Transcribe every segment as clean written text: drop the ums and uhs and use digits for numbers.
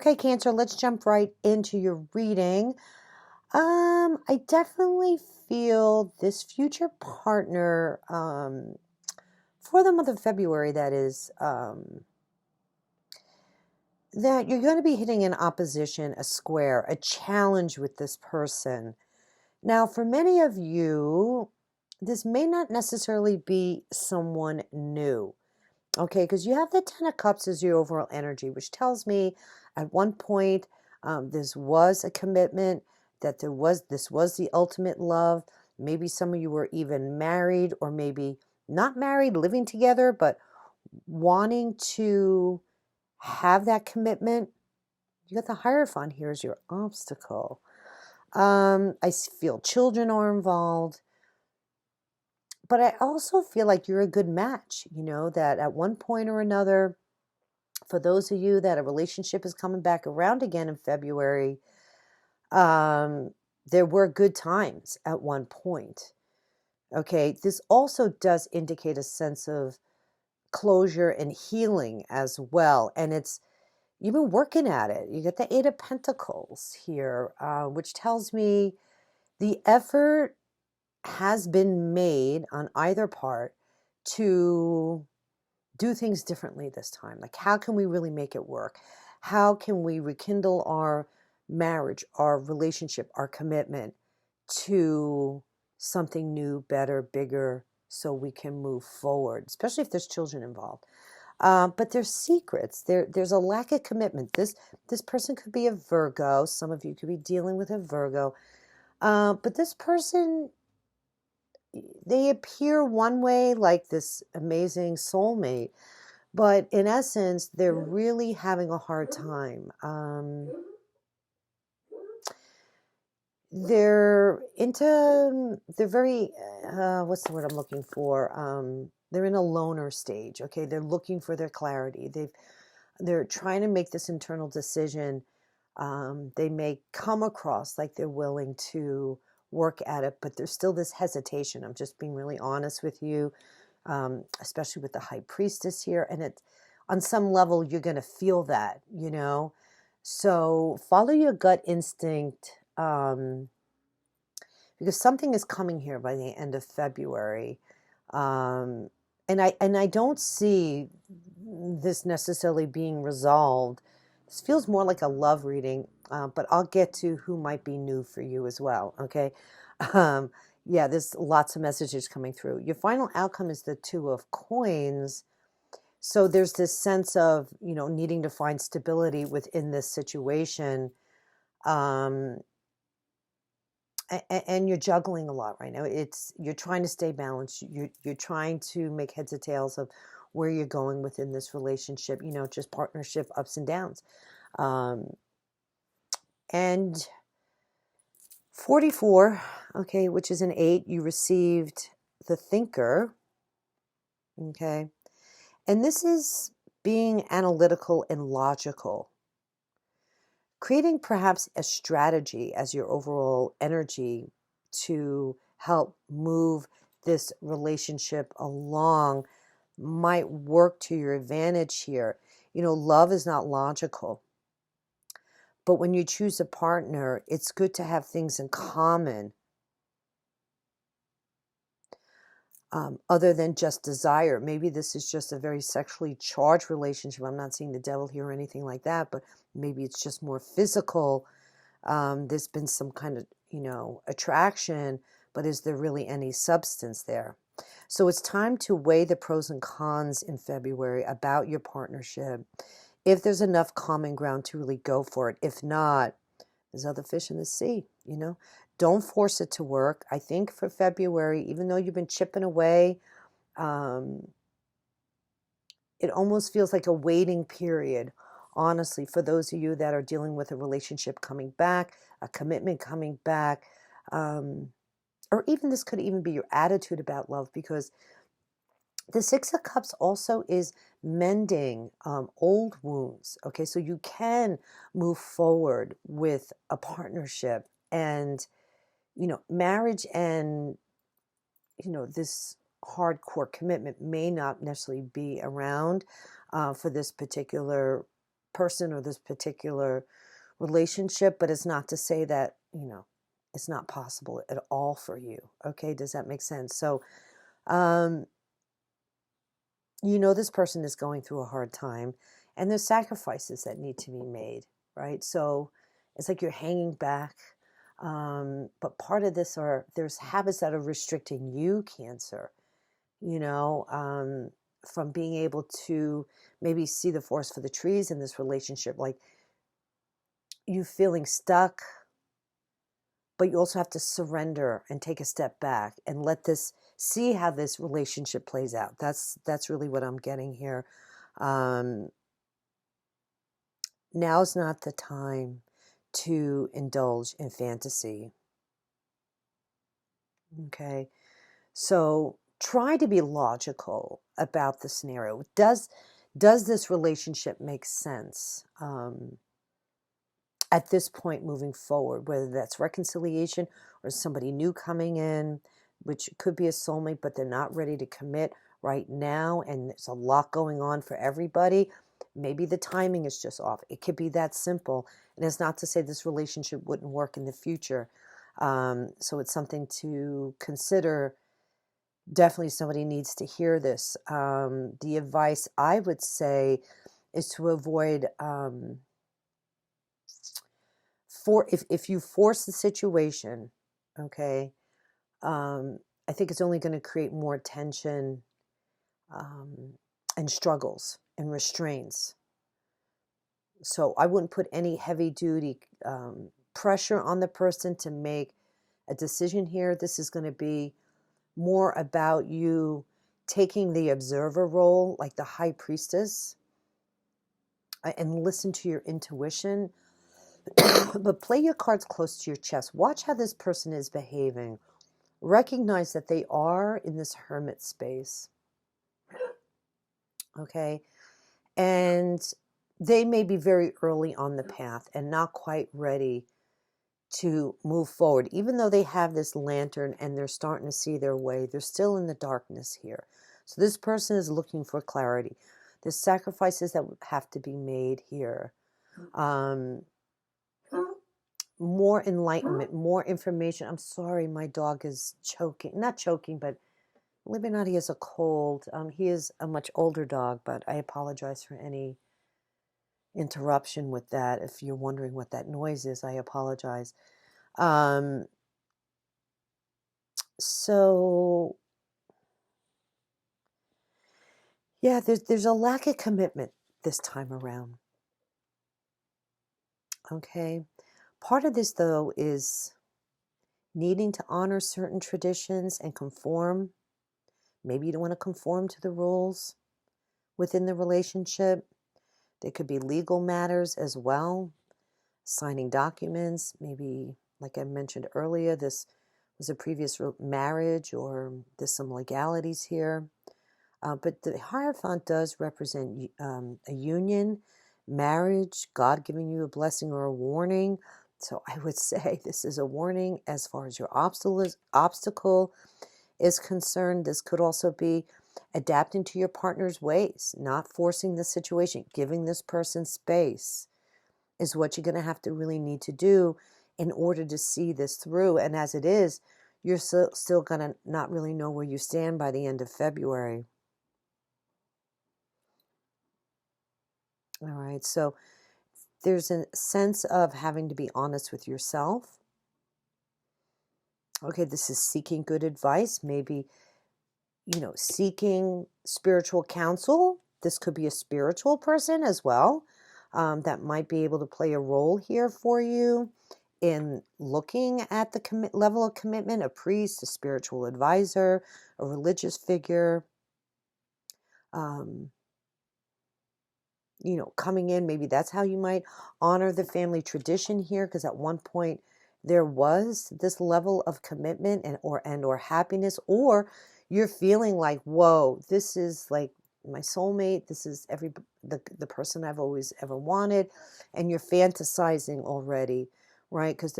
Okay, Cancer, let's jump right into your reading. I definitely feel this future partner, for the month of February, that is, that you're going to be hitting an opposition, a square, a challenge with this person. Now, for many of you, this may not necessarily be someone new. Okay, because you have the Ten of Cups as your overall energy, which tells me at one point this was a commitment, that this was the ultimate love. Maybe some of you were even married, or maybe not married, living together, but wanting to have that commitment. You got the Hierophant here as your obstacle. I feel children are involved. But I also feel like you're a good match, that at one point or another, for those of you that a relationship is coming back around again in February, there were good times at one point. Okay, this also does indicate a sense of closure and healing as well. And you've been working at it. You get the Eight of Pentacles here, which tells me the effort has been made on either part to do things differently this time. Like, how can we really make it work? How can we rekindle our marriage, our relationship, our commitment to something new, better, bigger, so we can move forward, especially if there's children involved. But there's secrets. There's a lack of commitment. This person could be a Virgo. Some of you could be dealing with a Virgo. But this person, they appear one way, like this amazing soulmate, but in essence, they're really having a hard time. They're very, what's the word I'm looking for? They're in a loner stage. Okay, they're looking for their clarity. They're trying to make this internal decision. They may come across like they're willing to work at it, but there's still this hesitation. I'm just being really honest with you, especially with the High Priestess here. And on some level, you're going to feel that, So follow your gut instinct, because something is coming here by the end of February. And I don't see this necessarily being resolved. This feels more like a love reading, but I'll get to who might be new for you as well, okay? Yeah, there's lots of messages coming through. Your final outcome is the Two of Coins. So there's this sense of, needing to find stability within this situation. And you're juggling a lot right now. You're trying to stay balanced. You're trying to make heads or tails of where you're going within this relationship, just partnership ups and downs. And 44, okay, which is an 8, you received the Thinker, okay? And this is being analytical and logical, creating perhaps a strategy as your overall energy to help move this relationship along might work to your advantage here. Love is not logical. But when you choose a partner, it's good to have things in common, other than just desire. Maybe this is just a very sexually charged relationship. I'm not seeing the devil here or anything like that, but maybe it's just more physical. There's been some kind of, attraction, but is there really any substance there? So it's time to weigh the pros and cons in February about your partnership. If there's enough common ground to really go for it. If not, there's other fish in the sea, Don't force it to work. I think for February, even though you've been chipping away, it almost feels like a waiting period, honestly, for those of you that are dealing with a relationship coming back, a commitment coming back, or even this could even be your attitude about love, because the Six of Cups also is mending old wounds. Okay, so you can move forward with a partnership, and marriage and this hardcore commitment may not necessarily be around for this particular person or this particular relationship, but it's not to say that, it's not possible at all for you. Okay, does that make sense? So, this person is going through a hard time, and there's sacrifices that need to be made, right? So it's like you're hanging back. But part of this there's habits that are restricting you, Cancer, from being able to maybe see the forest for the trees in this relationship, like you feeling stuck, but you also have to surrender and take a step back and see how this relationship plays out. That's really what I'm getting here. Now's not the time to indulge in fantasy. Okay, so try to be logical about the scenario. Does this relationship make sense at this point moving forward, whether that's reconciliation or somebody new coming in, which could be a soulmate, but they're not ready to commit right now, and there's a lot going on for everybody. Maybe the timing is just off. It could be that simple. And it's not to say this relationship wouldn't work in the future. So it's something to consider. Definitely somebody needs to hear this. The advice I would say is to avoid, if you force the situation, okay, I think it's only going to create more tension and struggles and restraints. So I wouldn't put any heavy duty pressure on the person to make a decision here. This is going to be more about you taking the observer role, like the high priestess, and listen to your intuition. But play your cards close to your chest. Watch how this person is behaving. Recognize that they are in this hermit space. Okay? And they may be very early on the path and not quite ready to move forward. Even though they have this lantern and they're starting to see their way, they're still in the darkness here. So this person is looking for clarity. There's sacrifices that have to be made here. More enlightenment, more information. I'm sorry, my dog is choking. Not choking, but believe it or not, he has a cold. He is a much older dog, but I apologize for any interruption with that. If you're wondering what that noise is, I apologize. So yeah, there's a lack of commitment this time around. Okay. Part of this, though, is needing to honor certain traditions and conform. Maybe you don't want to conform to the rules within the relationship. There could be legal matters as well. Signing documents, maybe, like I mentioned earlier, this was a previous marriage, or there's some legalities here. But the Hierophant does represent a union, marriage, God giving you a blessing or a warning. So I would say this is a warning as far as your obstacle is concerned. This could also be adapting to your partner's ways, not forcing the situation, giving this person space is what you're going to have to really need to do in order to see this through. And as it is, you're still going to not really know where you stand by the end of February. All right, so there's a sense of having to be honest with yourself. Okay, this is seeking good advice, maybe, seeking spiritual counsel. This could be a spiritual person as well that might be able to play a role here for you in looking at the level of commitment, a priest, a spiritual advisor, a religious figure. Coming in, maybe that's how you might honor the family tradition here, because at one point there was this level of commitment and or happiness, or you're feeling like, whoa, this is like my soulmate, this is the person I've always ever wanted, and you're fantasizing already, right? Because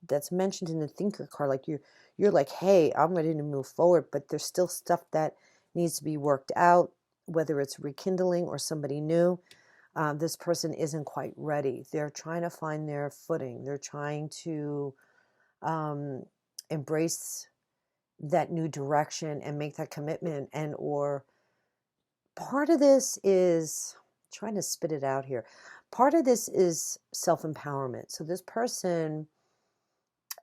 that's mentioned in the thinker card, like you're like, hey, I'm ready to move forward, but there's still stuff that needs to be worked out, whether it's rekindling or somebody new. This person isn't quite ready. They're trying to find their footing. They're trying to embrace that new direction and make that commitment. And or part of this is trying to spit it out here. Part of this is self-empowerment. So this person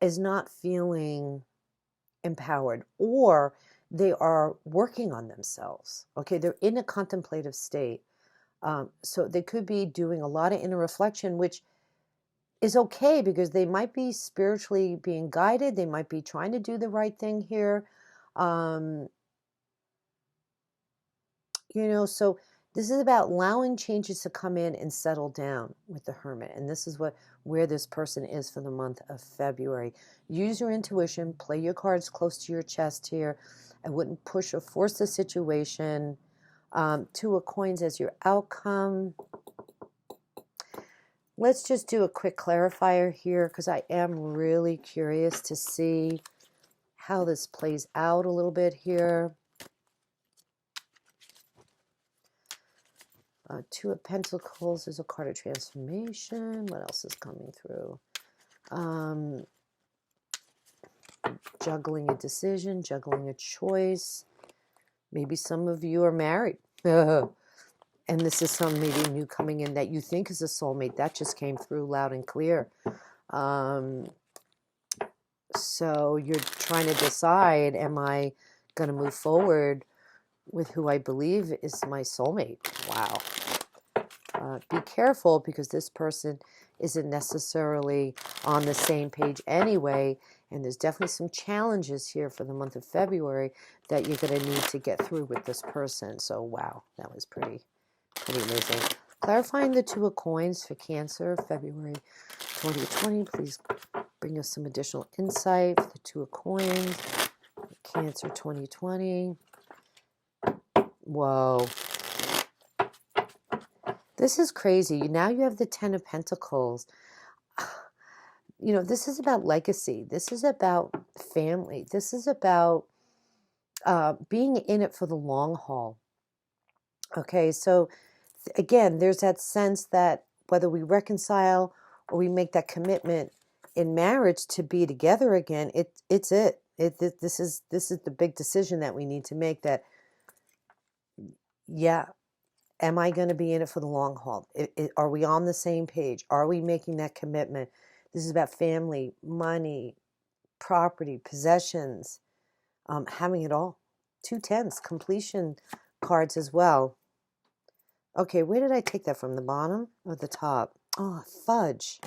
is not feeling empowered, or they are working on themselves. Okay, they're in a contemplative state. So they could be doing a lot of inner reflection, which is okay because they might be spiritually being guided. They might be trying to do the right thing here. So this is about allowing changes to come in and settle down with the Hermit. And this is where this person is for the month of February. Use your intuition, play your cards close to your chest here. I wouldn't push or force the situation. Two of Coins as your outcome. Let's just do a quick clarifier here because I am really curious to see how this plays out a little bit here. Two of Pentacles is a card of transformation. What else is coming through? Juggling a decision, juggling a choice. Maybe some of you are married. And this is some maybe new coming in that you think is a soulmate. That just came through loud and clear. So you're trying to decide, am I going to move forward with who I believe is my soulmate? Wow. Be careful because this person isn't necessarily on the same page anyway. And there's definitely some challenges here for the month of February that you're going to need to get through with this person. So, wow, that was pretty amazing. Clarifying the Two of Coins for Cancer, February 2020. Please bring us some additional insight for the Two of Coins, Cancer 2020. Whoa. This is crazy. Now you have the Ten of Pentacles. This is about legacy. This is about family. This is about being in it for the long haul. Okay, so again, there's that sense that whether we reconcile or we make that commitment in marriage to be together again, this is the big decision that we need to make. That, yeah, am I going to be in it for the long haul? Are we on the same page? Are we making that commitment? This is about family, money, property, possessions, having it all. 2 tens, completion cards as well. Okay, where did I take that from? The bottom or the top? Oh, fudge.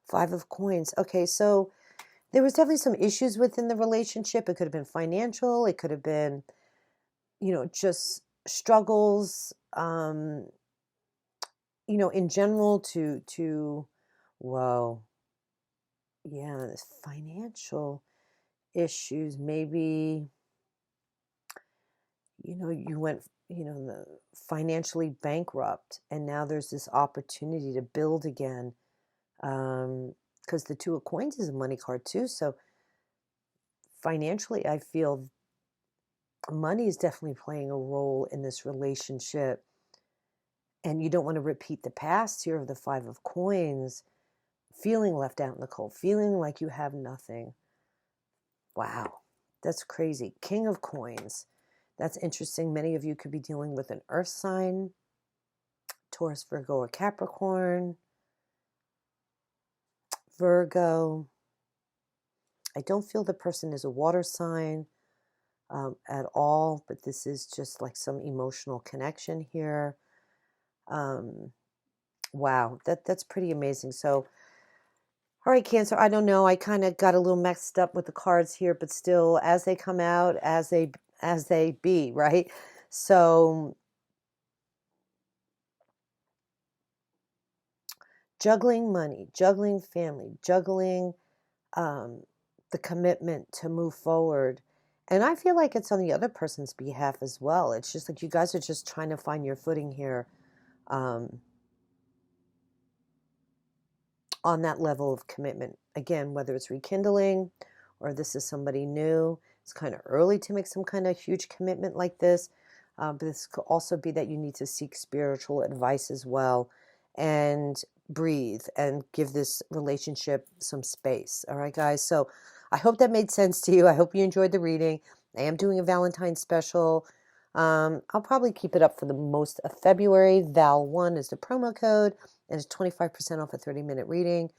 5 of Coins. Okay, so there was definitely some issues within the relationship. It could have been financial. It could have been, just struggles, in general whoa. Yeah, this financial issues. Maybe, you went, financially bankrupt, and now there's this opportunity to build again. Because the Two of Coins is a money card too. So financially, I feel money is definitely playing a role in this relationship. And you don't want to repeat the past here of the 5 of Coins, feeling left out in the cold, feeling like you have nothing. Wow, that's crazy. King of Coins. That's interesting. Many of you could be dealing with an earth sign, Taurus, Virgo, or Capricorn. Virgo. I don't feel the person is a water sign at all, but this is just like some emotional connection here. Wow, that's pretty amazing. So, all right, Cancer, I don't know. I kind of got a little mixed up with the cards here, but still, as they come out, as they be, right? So, juggling money, juggling family, juggling the commitment to move forward. And I feel like it's on the other person's behalf as well. It's just like you guys are just trying to find your footing here on that level of commitment. Again, whether it's rekindling or this is somebody new, it's kind of early to make some kind of huge commitment like this. But this could also be that you need to seek spiritual advice as well, and breathe and give this relationship some space. All right, guys. So I hope that made sense to you. I hope you enjoyed the reading. I am doing a Valentine's special. I'll probably keep it up for the most of February. Val1 is the promo code, and it's 25% off a 30-minute reading.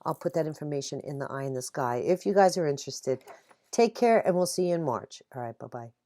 I'll put that information in the eye in the sky if you guys are interested. Take care, and we'll see you in March. All right, bye-bye.